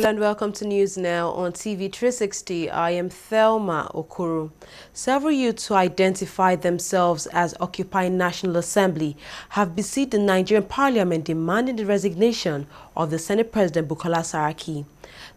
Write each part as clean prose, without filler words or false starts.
Hello and welcome to News Now on TV360. I am Thelma Okuru. Several youths who identify themselves as occupying National Assembly have besieged the Nigerian Parliament demanding the resignation of the Senate President Bukola Saraki.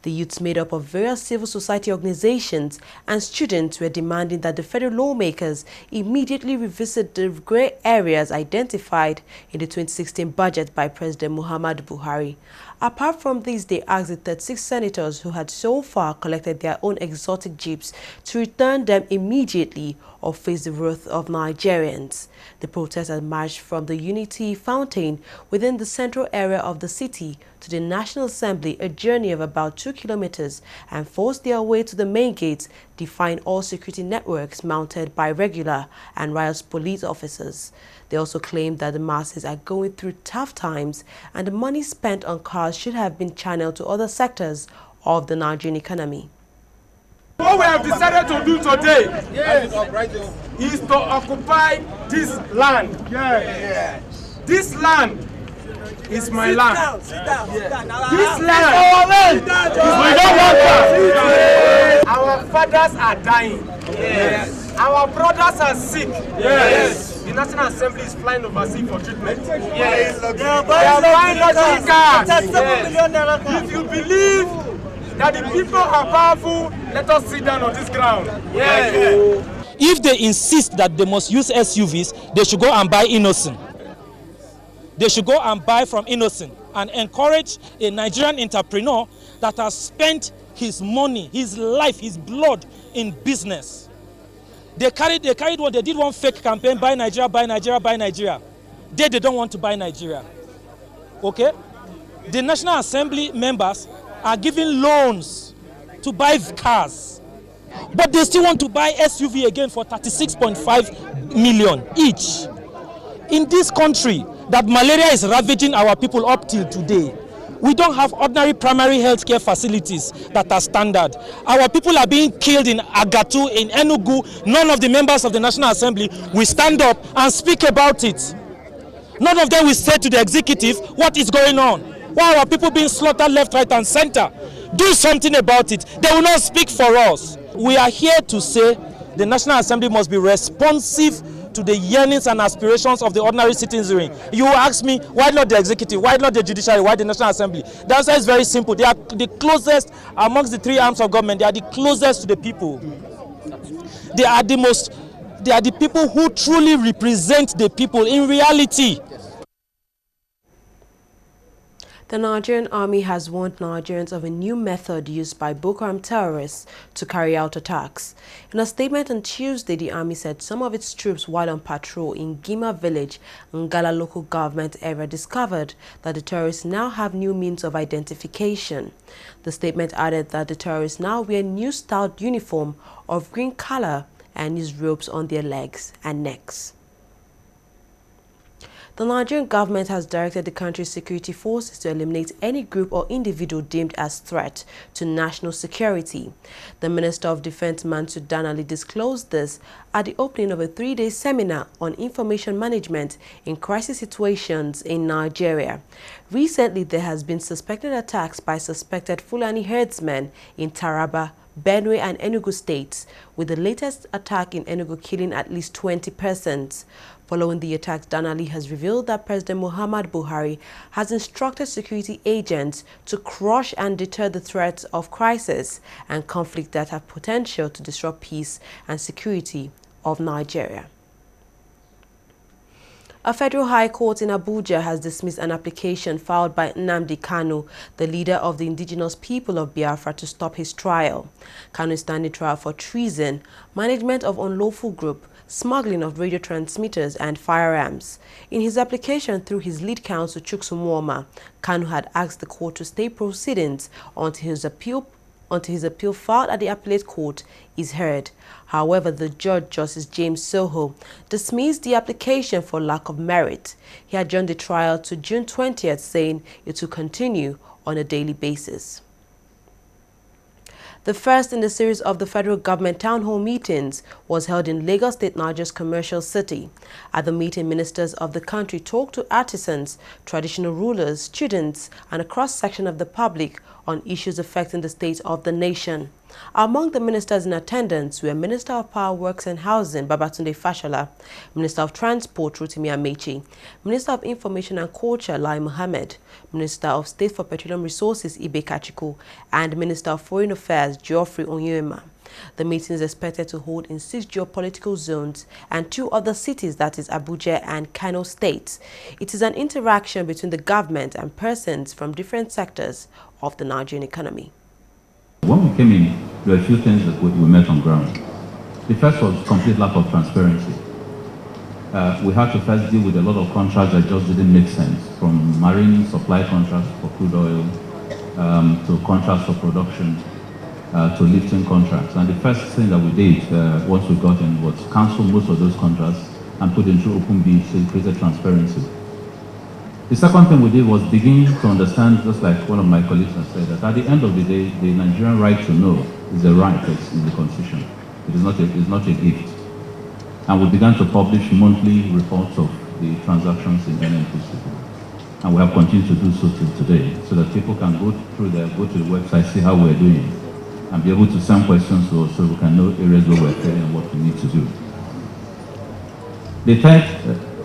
The youths, made up of various civil society organizations and students, were demanding that the federal lawmakers immediately revisit the grey areas identified in the 2016 budget by President Muhammadu Buhari. Apart from these, they asked the 36 senators who had so far collected their own exotic jeeps to return them immediately or face the wrath of Nigerians. The protesters marched from the Unity Fountain within the central area of the city to the National Assembly, a journey of about 2 kilometers, and forced their way to the main gates, defying all security networks mounted by regular and riot police officers. They also claimed that the masses are going through tough times and the money spent on cars should have been channeled to other sectors of the Nigerian economy. What we have decided to do today is to occupy this land. This land is my land. This land is my land. Our fathers are dying. Our brothers are sick. The National Assembly is flying overseas for treatment. They are buying luxury cars. If you believe that the people are powerful, let us sit down on this ground. If they insist that they must use SUVs, they should go and buy Innocent. They should go and buy from Innocent and encourage a Nigerian entrepreneur that has spent his money, his life, his blood in business. They carried what they did, one fake campaign: buy Nigeria, buy Nigeria, buy Nigeria. They don't want to buy Nigeria. Okay? The National Assembly members are giving loans to buy cars, but they still want to buy SUV again for 36.5 million each. In this country that malaria is ravaging our people up till today, we don't have ordinary primary health care facilities that are standard. Our people are being killed in Agatu, in Enugu. None of the members of the National Assembly will stand up and speak about it. None of them will say to the executive what is going on. Why are our people being slaughtered left, right and center? Do something about it. They will not speak for us. We are here to say the National Assembly must be responsive to the yearnings and aspirations of the ordinary citizenry. You will ask me, why not the executive, why not the judiciary, why the National Assembly? The answer is very simple. They are the closest amongst the three arms of government. They are the closest to the people. They are the people who truly represent the people in reality. The Nigerian army has warned Nigerians of a new method used by Boko Haram terrorists to carry out attacks. In a statement on Tuesday, the army said some of its troops, while on patrol in Gima village, Ngala local government area, discovered that the terrorists now have new means of identification. The statement added that the terrorists now wear new styled uniform of green color and use ropes on their legs and necks. The Nigerian government has directed the country's security forces to eliminate any group or individual deemed as threat to national security. The Minister of Defense, Mansur Danali, disclosed this at the opening of a 3-day seminar on information management in crisis situations in Nigeria. Recently, there has been suspected attacks by suspected Fulani herdsmen in Taraba, Benue and Enugu states, with the latest attack in Enugu killing at least 20 persons. Following the attacks, Danali has revealed that President Muhammadu Buhari has instructed security agents to crush and deter the threats of crisis and conflict that have potential to disrupt peace and security of Nigeria. A federal high court in Abuja has dismissed an application filed by Nnamdi Kanu, the leader of the indigenous people of Biafra, to stop his trial. Kanu is standing trial for treason, management of unlawful group, smuggling of radio transmitters and firearms. In his application through his lead counsel, Chukwuma, Kanu had asked the court to stay proceedings until his appeal filed at the appellate court is heard. However, the judge, Justice James Soho, dismissed the application for lack of merit. He adjourned the trial to June 20th, saying it will continue on a daily basis. The first in the series of the federal government town hall meetings was held in Lagos State, largest commercial city. At the meeting, ministers of the country talked to artisans, traditional rulers, students, and a cross-section of the public on issues affecting the state of the nation. Among the ministers in attendance were Minister of Power, Works and Housing, Babatunde Fashola, Minister of Transport, Rotimi Amechi, Minister of Information and Culture, Lai Mohammed, Minister of State for Petroleum Resources, Ibe Kachiku, and Minister of Foreign Affairs, Geoffrey Onyema. The meeting is expected to hold in 6 geopolitical zones and 2 other cities, that is Abuja and Kano states. It is an interaction between the government and persons from different sectors of the Nigerian economy. When we came in, there were a few things that we met on ground. The first was complete lack of transparency. We had to first deal with a lot of contracts that just didn't make sense, from marine supply contracts for crude oil to contracts for production to lifting contracts. And the first thing that we did once we got in was cancel most of those contracts and put them through open bids, so it created transparency. The second thing we did was begin to understand, just like one of my colleagues has said, that at the end of the day, the Nigerian right to know is a right, it's in the Constitution. It is not a gift. And we began to publish monthly reports of the transactions in NNPC. And we have continued to do so till today, so that people can go to the website, see how we're doing, and be able to send questions to us so we can know areas where we're failing and what we need to do. The third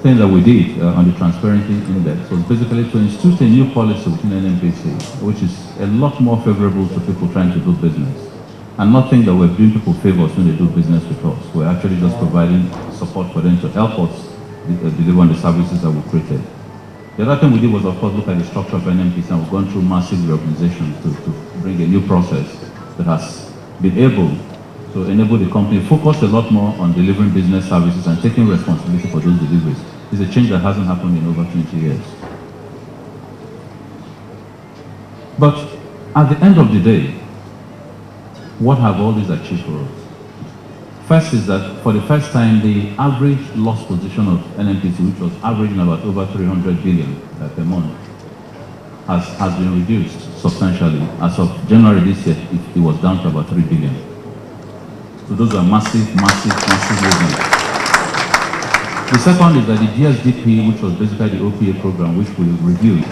thing that we did on the Transparency Index was basically to institute a new policy within NNPC, which is a lot more favorable to people trying to do business. And not think that we're doing people favors when they do business with us. We're actually just providing support for them to help us deliver on the services that we created. The other thing we did was, of course, look at the structure of NNPC, and we've gone through massive reorganization to bring a new process that has been able to enable the company to focus a lot more on delivering business services and taking responsibility for those deliveries. It's a change that hasn't happened in over 20 years. But at the end of the day, what have all these achieved for us? First is that for the first time, the average loss position of NNPC, which was averaging about over 300 billion per month, has been reduced substantially. As of January this year, it was down to about 3 billion. So those are massive movements. The second is that the GSDP, which was basically the OPA program, which we reviewed,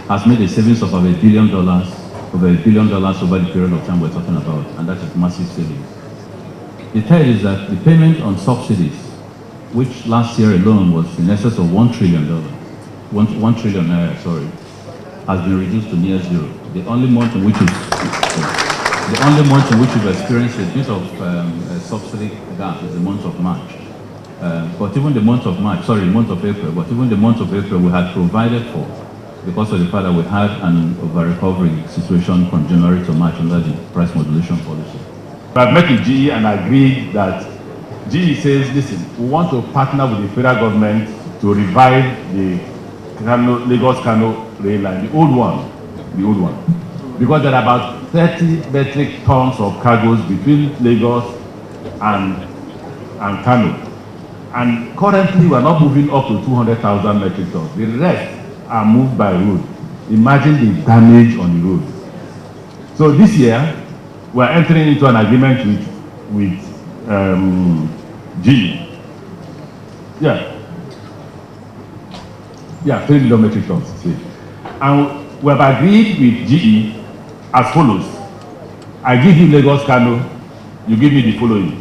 has made a savings of over $1 billion over the period of time we're talking about, and that is massive savings. The third is that the payment on subsidies, which last year alone was in excess of $1 trillion, has been reduced to near zero. The only month in which we've experienced a bit of a subsidy gap is the month of March. But even the month of April, we had provided for, because of the fact that we had an over-recovery situation from January to March under the price modulation policy. I've met with GE and agreed that GE says, listen, we want to partner with the federal government to revive the Lagos-Kano rail line, the old one. Because there are about 30 metric tons of cargoes between Lagos and Kano. And currently, we are not moving up to 200,000 metric tons. The rest are moved by road. Imagine the damage on the road. So this year, we are entering into an agreement with GE. Yeah, 3 million metric tons. And we have agreed with GE as follows. I give you Lagos Kano, you give me the following.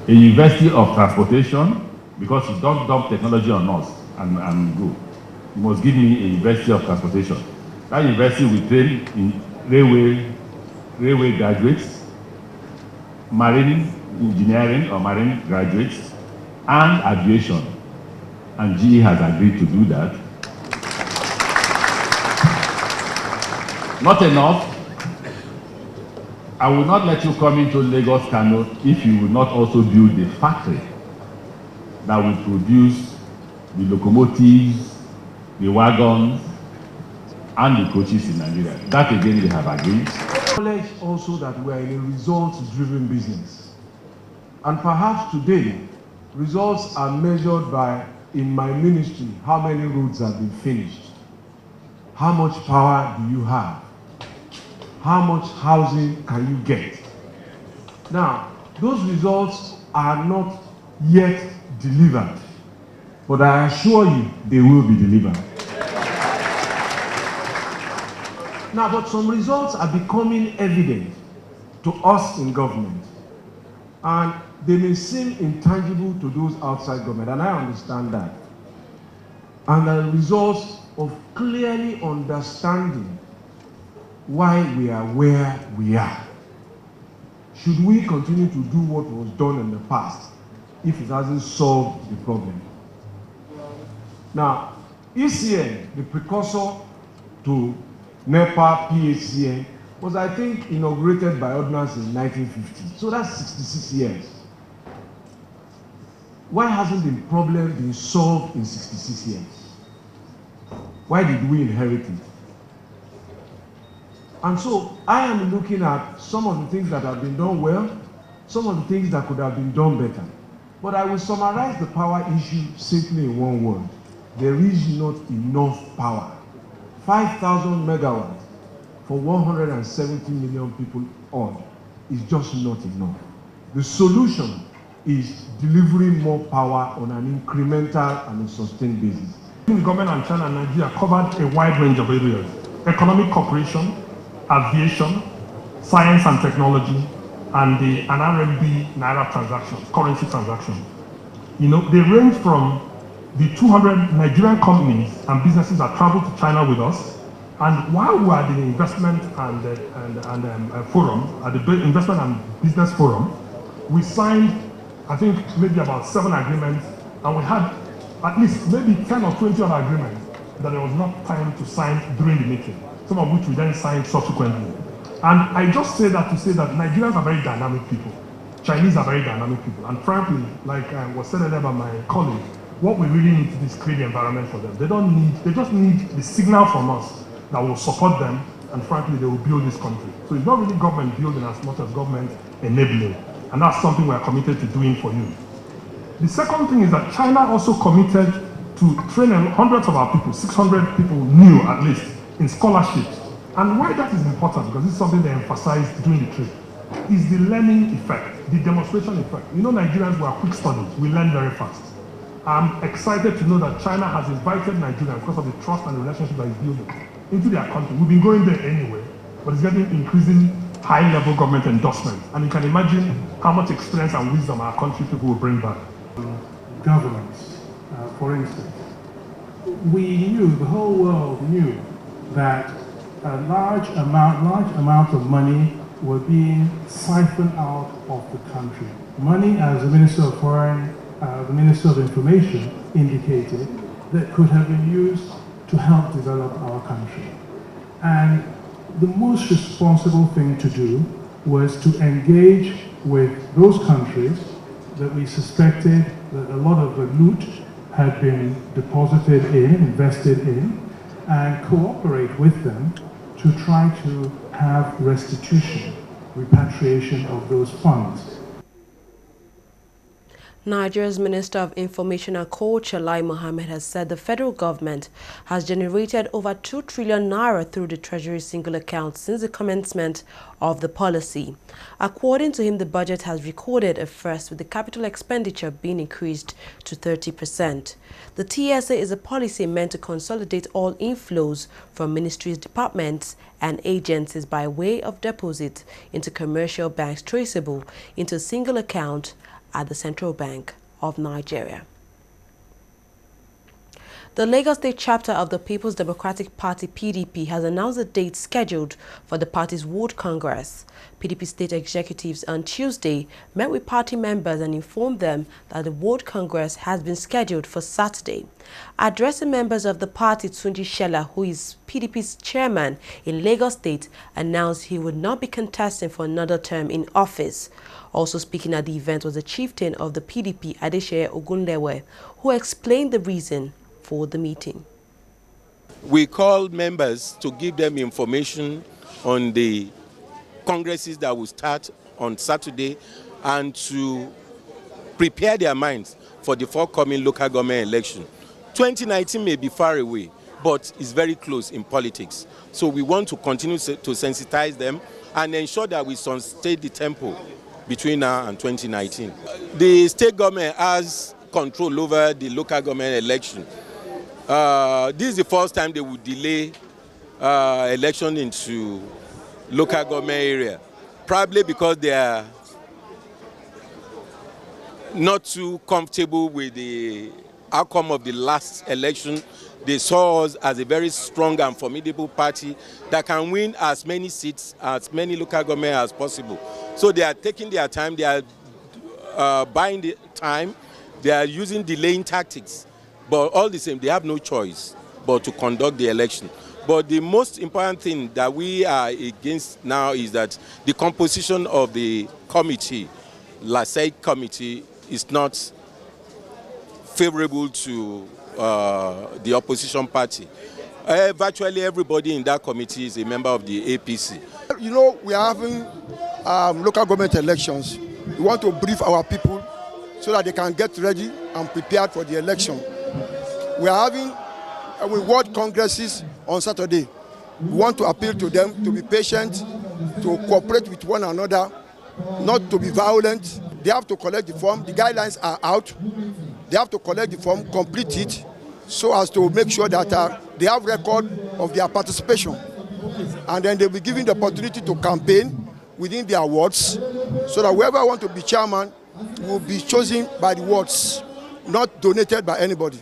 A University of Transportation, because you don't dump technology on us and go. You must give me a University of Transportation. That university will train in railway graduates, marine engineering or marine graduates, and aviation. And GE has agreed to do that. Not enough. I will not let you come into Lagos Kano if you will not also build the factory that will produce the locomotives, the wagons, and the coaches in Nigeria. That again, they have agreed. Knowledge also that we are in a results-driven business. And perhaps today, results are measured by, in my ministry, how many roads have been finished? How much power do you have? how much housing can you get? Now, those results are not yet delivered, but I assure you they will be delivered. Now, but some results are becoming evident to us in government, and they may seem intangible to those outside government, and I understand that. And the results of clearly understanding why we are where we are. Should we continue to do what was done in the past if it hasn't solved the problem? Now, ECN, the precursor to NEPA, PHCN, was, I think, inaugurated by ordinance in 1950. So that's 66 years. Why hasn't the problem been solved in 66 years? Why did we inherit it? And so I am looking at some of the things that have been done well, some of the things that could have been done better. But I will summarize the power issue simply in one word. There is not enough power. 5,000 megawatts for 170 million people on is just not enough. The solution is delivering more power on an incremental and a sustained basis. The government and China and Nigeria covered a wide range of areas: economic cooperation, aviation, science and technology, and an RMB Naira transactions, currency transactions. You know, they range from the 200 Nigerian companies and businesses that travel to China with us, and while we are at the investment and forum, at the investment and business forum, we signed, I think, maybe about 7 agreements, and we had at least maybe 10 or 20 other agreements that there was not time to sign during the meeting, some of which we then signed subsequently. And I just say that to say that Nigerians are very dynamic people. Chinese are very dynamic people. And frankly, like was said earlier by my colleague, what we really need to do is create the environment for them. They just need the signal from us that will support them, and frankly, they will build this country. So it's not really government building as much as government enabling. And that's something we are committed to doing for you. The second thing is that China also committed to train hundreds of our people, 600 people new at least, in scholarships. And why that is important, because this is something they emphasized during the trip, is the learning effect, the demonstration effect. You know, Nigerians were quick studies. We learn very fast. I'm excited to know that China has invited Nigeria, because of the trust and the relationship that is building, into their country. We've been going there anyway, but it's getting increasing high-level government endorsement. And you can imagine how much experience and wisdom our country people will bring back. Governance, for instance. We knew, the whole world knew, that a large amount of money were being siphoned out of the country. Money, as the Minister of Foreign, the Minister of Information indicated, that could have been used to help develop our country. And the most responsible thing to do was to engage with those countries that we suspected that a lot of the loot had been deposited in, invested in, and cooperate with them to try to have restitution, repatriation of those funds. Nigeria's Minister of Information and Culture, Lai Mohammed, has said the federal government has generated over 2 trillion naira through the Treasury single account since the commencement of the policy. According to him, the budget has recorded a first, with the capital expenditure being increased to 30%. The TSA is a policy meant to consolidate all inflows from ministries, departments, and agencies by way of deposit into commercial banks traceable into a single account at the Central Bank of Nigeria. The Lagos State chapter of the People's Democratic Party (PDP) has announced a date scheduled for the party's World Congress. PDP state executives on Tuesday met with party members and informed them that the World Congress has been scheduled for Saturday. Addressing members of the party, Tunji Shella, who is PDP's chairman in Lagos State, announced he would not be contesting for another term in office. Also speaking at the event was the chieftain of the PDP, Adeseye Ogunlewe, who explained the reason for the meeting. We called members to give them information on the congresses that will start on Saturday and to prepare their minds for the forthcoming local government election. 2019 may be far away, but is very close in politics. So we want to continue to sensitize them and ensure that we sustain the tempo between now and 2019. The state government has control over the local government election. This is the first time they will delay election into local government area, probably because they are not too comfortable with the outcome of the last election. They saw us as a very strong and formidable party that can win as many seats, as many local government as possible. So they are taking their time, they are buying the time, they are using delaying tactics. But all the same, they have no choice but to conduct the election. But the most important thing that we are against now is that the composition of the committee, LASEI committee, is not favorable to the opposition party. Virtually everybody in that committee is a member of the APC. You know, we are having local government elections. We want to brief our people so that they can get ready and prepared for the election. We are having world congresses on Saturday. We want to appeal to them to be patient, to cooperate with one another, not to be violent. They have to collect the form. The guidelines are out. They have to collect the form, complete it, so as to make sure that they have record of their participation. And then they'll be given the opportunity to campaign within their wards, so that whoever wants to be chairman will be chosen by the wards, not donated by anybody.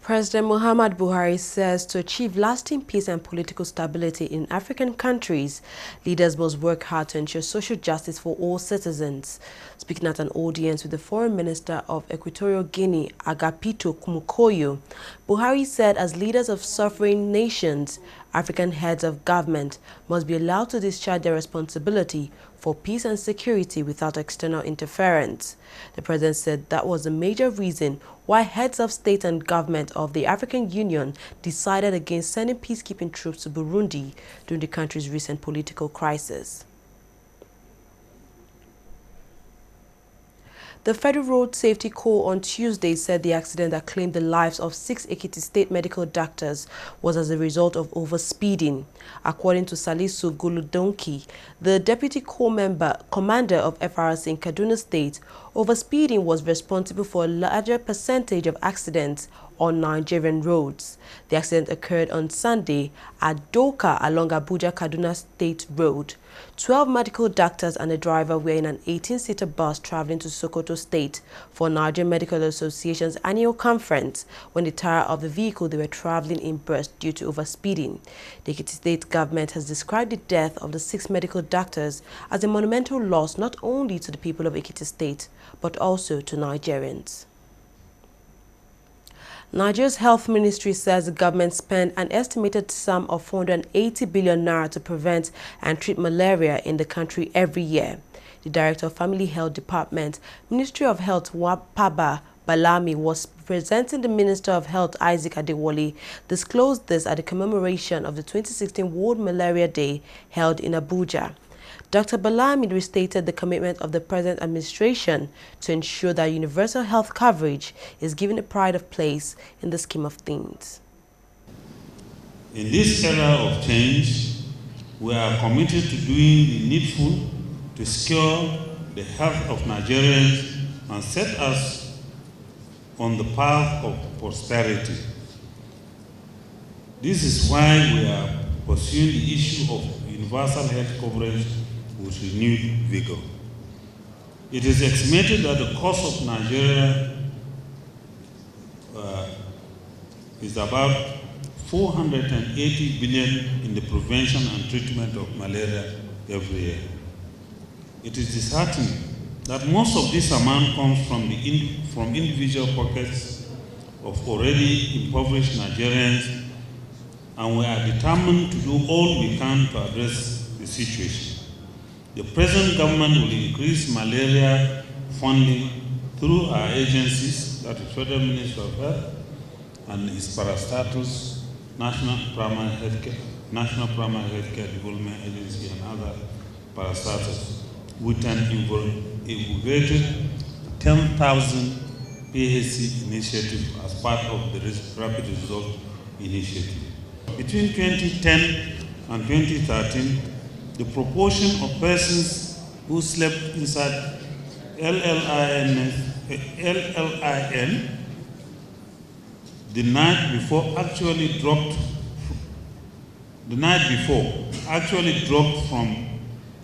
President Muhammad Buhari says to achieve lasting peace and political stability in African countries, leaders must work hard to ensure social justice for all citizens. Speaking at an audience with the Foreign Minister of Equatorial Guinea, Agapito Kumukoyo, Buhari said as leaders of sovereign nations, African heads of government must be allowed to discharge their responsibility for peace and security without external interference. The president said that was a major reason why heads of state and government of the African Union decided against sending peacekeeping troops to Burundi during the country's recent political crisis. The Federal Road Safety Corps on Tuesday said the accident that claimed the lives of 6 Ekiti State medical doctors was as a result of overspeeding. According to Salisu Guludonki, the Deputy Corps Commander of FRC in Kaduna State, overspeeding was responsible for a larger percentage of accidents on Nigerian roads. The accident occurred on Sunday at Doka along Abuja-Kaduna State Road. 12 medical doctors and a driver were in an 18-seater bus traveling to Sokoto State for Nigerian Medical Association's annual conference when the tire of the vehicle they were traveling in burst due to overspeeding. The Ekiti State government has described the death of the 6 medical doctors as a monumental loss not only to the people of Ekiti State, but also to Nigerians. Nigeria's health ministry says the government spent an estimated sum of 480 billion naira to prevent and treat malaria in the country every year. The Director of Family Health Department, Ministry of Health Wapaba Balami, was presenting the Minister of Health Isaac Adewale, disclosed this at the commemoration of the 2016 World Malaria Day held in Abuja. Dr. Balami restated the commitment of the present administration to ensure that universal health coverage is given a pride of place in the scheme of things. In this era of change, we are committed to doing the needful to secure the health of Nigerians and set us on the path of prosperity. This is why we are pursuing the issue of universal health coverage with renewed vigor. It is estimated that the cost of Nigeria is about 480 billion in the prevention and treatment of malaria every year. It is disheartening that most of this amount comes from individual pockets of already impoverished Nigerians, and we are determined to do all we can to address the situation. The present government will increase malaria funding through our agencies, that is Federal Ministry of Health and its parastatus, National Primary Healthcare Development Agency and other parastatus, with an integrated 10,000 PHC initiative as part of the Rapid Result Initiative. Between 2010 and 2013, the proportion of persons who slept inside LLIN the night before actually dropped from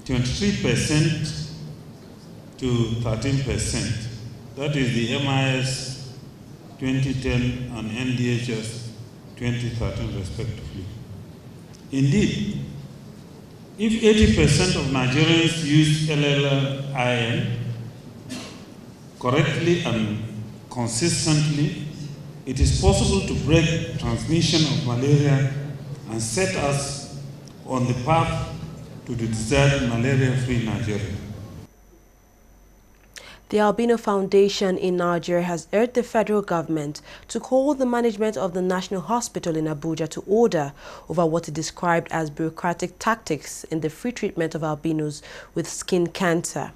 23% to 13%. That is the MIS 2010 and NDHS 2013 respectively. Indeed, if 80% of Nigerians use LLIN correctly and consistently, it is possible to break transmission of malaria and set us on the path to the desired malaria-free Nigeria. The Albino Foundation in Nigeria has urged the federal government to call the management of the National Hospital in Abuja to order over what it described as bureaucratic tactics in the free treatment of albinos with skin cancer.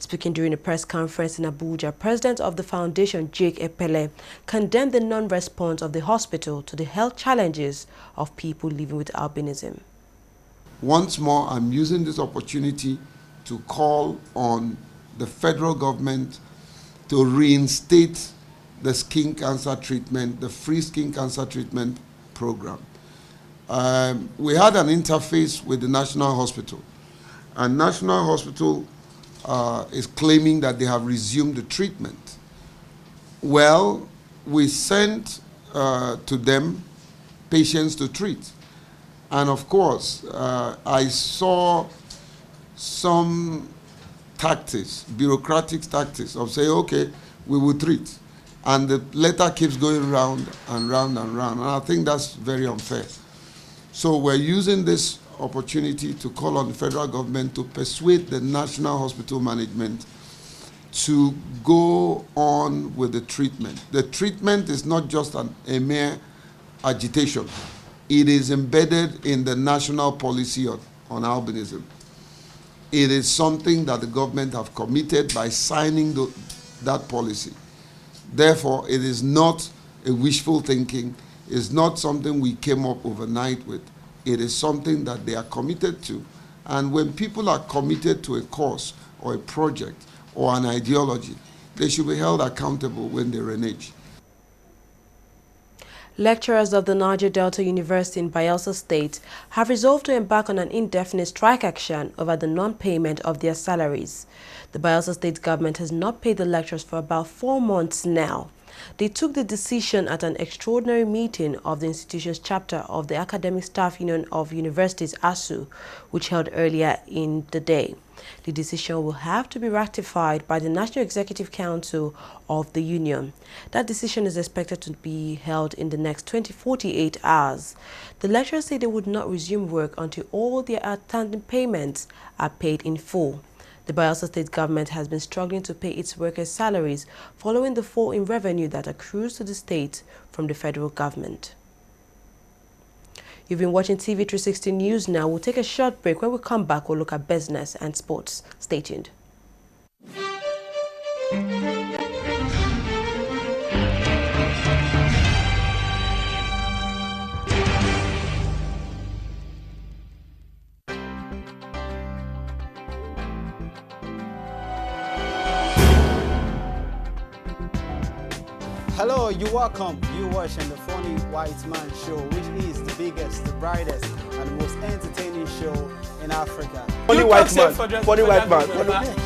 Speaking during a press conference in Abuja, President of the Foundation, Jake Epele, condemned the non-response of the hospital to the health challenges of people living with albinism. Once more, I'm using this opportunity to call on the federal government to reinstate the skin cancer treatment, the free skin cancer treatment program. We had an interface with the National Hospital, and National Hospital is claiming that they have resumed the treatment. Well, we sent to them patients to treat. And of course, I saw some tactics, bureaucratic tactics of saying, okay, we will treat. And the letter keeps going round and round and round. And I think that's very unfair. So we're using this opportunity to call on the federal government to persuade the National Hospital management to go on with the treatment. The treatment is not just a mere agitation. It is embedded in the national policy on albinism. It is something that the government have committed by signing that policy. Therefore, it is not a wishful thinking. It's not something we came up overnight with. It is something that they are committed to. And when people are committed to a cause or a project or an ideology, they should be held accountable when they renege. Lecturers of the Niger Delta University in Bayelsa State have resolved to embark on an indefinite strike action over the non-payment of their salaries. The Bayelsa State government has not paid the lecturers for about 4 months now. They took the decision at an extraordinary meeting of the institution's chapter of the Academic Staff Union of Universities, ASU, which held earlier in the day. The decision will have to be ratified by the National Executive Council of the Union. That decision is expected to be held in the next 48 hours. The lecturers say they would not resume work until all their outstanding payments are paid in full. The Bayelsa State government has been struggling to pay its workers' salaries following the fall in revenue that accrues to the state from the federal government. You've been watching TV360 News now. We'll take a short break. When we come back, we'll look at business and sports. Stay tuned. Hello, you're welcome. You're watching the Funny White Man Show, which is the biggest, the brightest, and the most entertaining show in Africa. Funny white man, funny white man,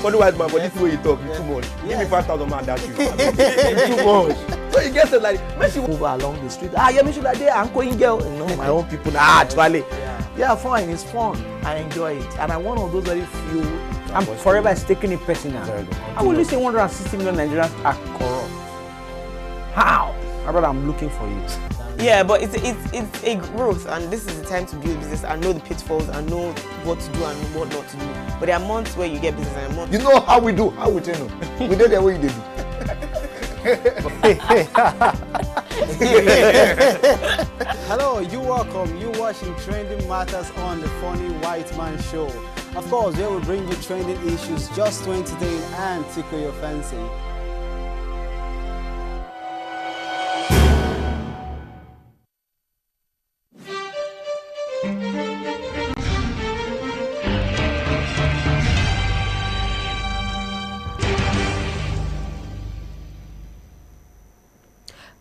funny white man, but this way you talk, it's too much. Give me 5,000 man, that's you. It's too much. So you get it like, when she move along the street, yeah, me should like there, I'm going girl. You know, my own people, actually. Yeah, fine, it's fun. I enjoy it. And I'm one of those very few, I'm forever taking it personal. I will listen 160 million Nigerians are corrupt. How? Brother, I'm looking for you. Yeah, but it's a growth, and this is the time to build business and know the pitfalls and know what to do and what not to do. But there are months where you get business and months. You know how we do. How we tell you. We did the way you did. Hello, you're welcome. You're watching Trending Matters on the Funny White Man Show. Of course, we will bring you trending issues just to entertain and tickle your fancy.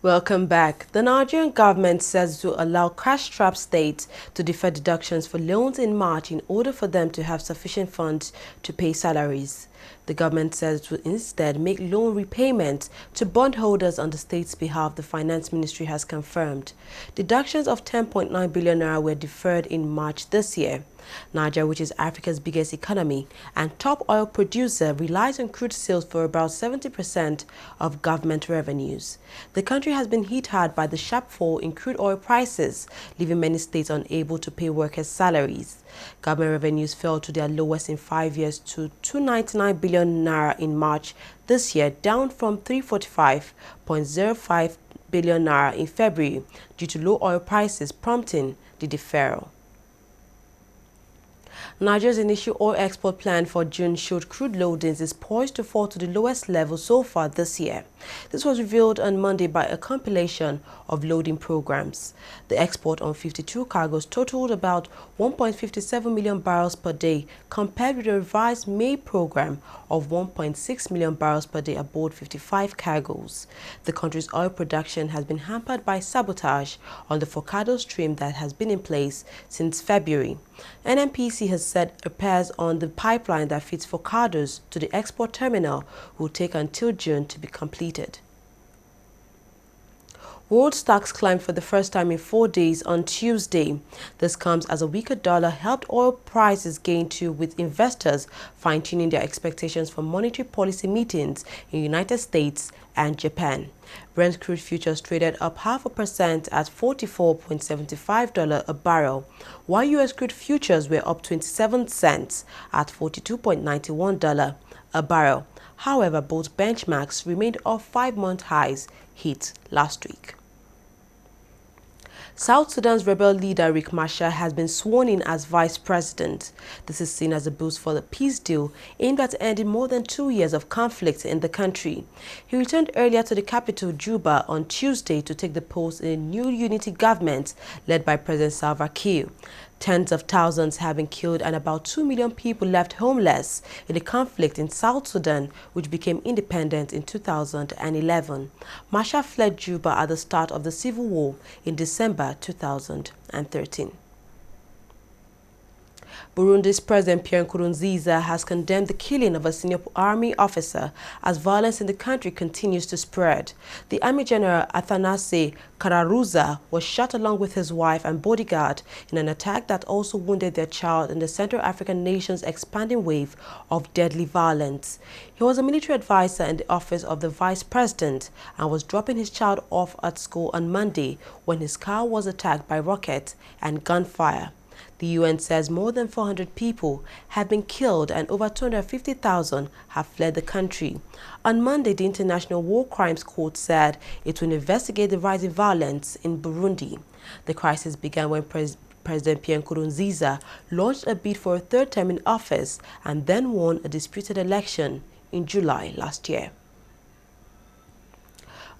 Welcome back. The Nigerian government says to allow cash-strapped states to defer deductions for loans in March in order for them to have sufficient funds to pay salaries. The government says it will instead make loan repayments to bondholders on the state's behalf, the finance ministry has confirmed. Deductions of 10.9 billion naira were deferred in March this year. Nigeria, which is Africa's biggest economy and top oil producer, relies on crude sales for about 70% of government revenues. The country has been hit hard by the sharp fall in crude oil prices, leaving many states unable to pay workers' salaries. Government revenues fell to their lowest in 5 years to 299 billion naira in March this year, down from 345.05 billion naira in February due to low oil prices prompting the deferral. Nigeria's initial oil export plan for June showed crude loadings is poised to fall to the lowest level so far this year. This was revealed on Monday by a compilation of loading programs. The export on 52 cargoes totaled about 1.57 million barrels per day, compared with a revised May program of 1.6 million barrels per day aboard 55 cargoes. The country's oil production has been hampered by sabotage on the Forcado stream that has been in place since February. NNPC has said repairs on the pipeline that feeds Forcados to the export terminal will take until June to be completed. World stocks climbed for the first time in 4 days on Tuesday. This comes as a weaker dollar helped oil prices gain too, with investors fine-tuning their expectations for monetary policy meetings in the United States and Japan. Brent crude futures traded up 0.5% at $44.75 a barrel, while U.S. crude futures were up 27 cents at $42.91 a barrel. However, both benchmarks remained off 5-month highs hit last week. South Sudan's rebel leader Riek Machar has been sworn in as vice president. This is seen as a boost for the peace deal aimed at ending more than 2 years of conflict in the country. He returned earlier to the capital, Juba, on Tuesday to take the post in a new unity government led by President Salva Kiir. Tens of thousands have been killed and about 2 million people left homeless in the conflict in South Sudan, which became independent in 2011. Machar fled Juba at the start of the civil war in December 2013. Burundi's President Pierre Nkurunziza has condemned the killing of a senior army officer as violence in the country continues to spread. The Army General Athanase Kararuza was shot along with his wife and bodyguard in an attack that also wounded their child in the Central African nation's expanding wave of deadly violence. He was a military advisor in the office of the vice president and was dropping his child off at school on Monday when his car was attacked by rockets and gunfire. The UN says more than 400 people have been killed and over 250,000 have fled the country. On Monday, the International War Crimes Court said it will investigate the rising violence in Burundi. The crisis began when President Pierre Nkurunziza launched a bid for a third term in office and then won a disputed election in July last year.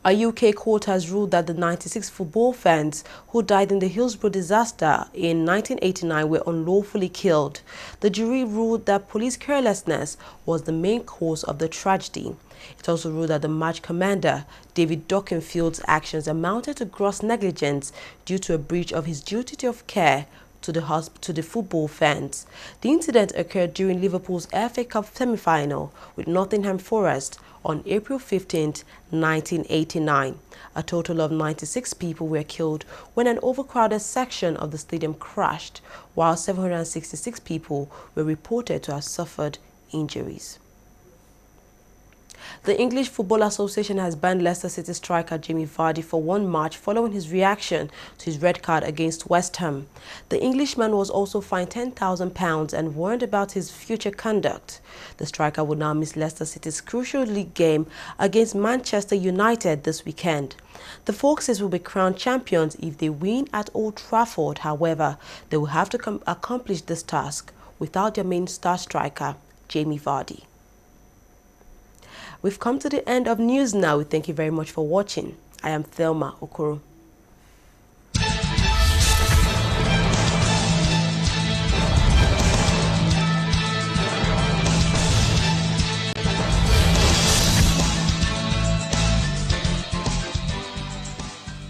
A UK court has ruled that the 96 football fans who died in the Hillsborough disaster in 1989 were unlawfully killed. The jury ruled that police carelessness was the main cause of the tragedy. It also ruled that the match commander, David Dockenfield's actions amounted to gross negligence due to a breach of his duty of care to the football fans. The incident occurred during Liverpool's FA Cup semi-final with Nottingham Forest on April 15, 1989. A total of 96 people were killed when an overcrowded section of the stadium crashed, while 766 people were reported to have suffered injuries. The English Football Association has banned Leicester City striker Jamie Vardy for 1 match following his reaction to his red card against West Ham. The Englishman was also fined £10,000 and warned about his future conduct. The striker will now miss Leicester City's crucial league game against Manchester United this weekend. The Foxes will be crowned champions if they win at Old Trafford. However, they will have to accomplish this task without their main star striker, Jamie Vardy. We've come to the end of news now. We thank you very much for watching. I am Thelma Okoro.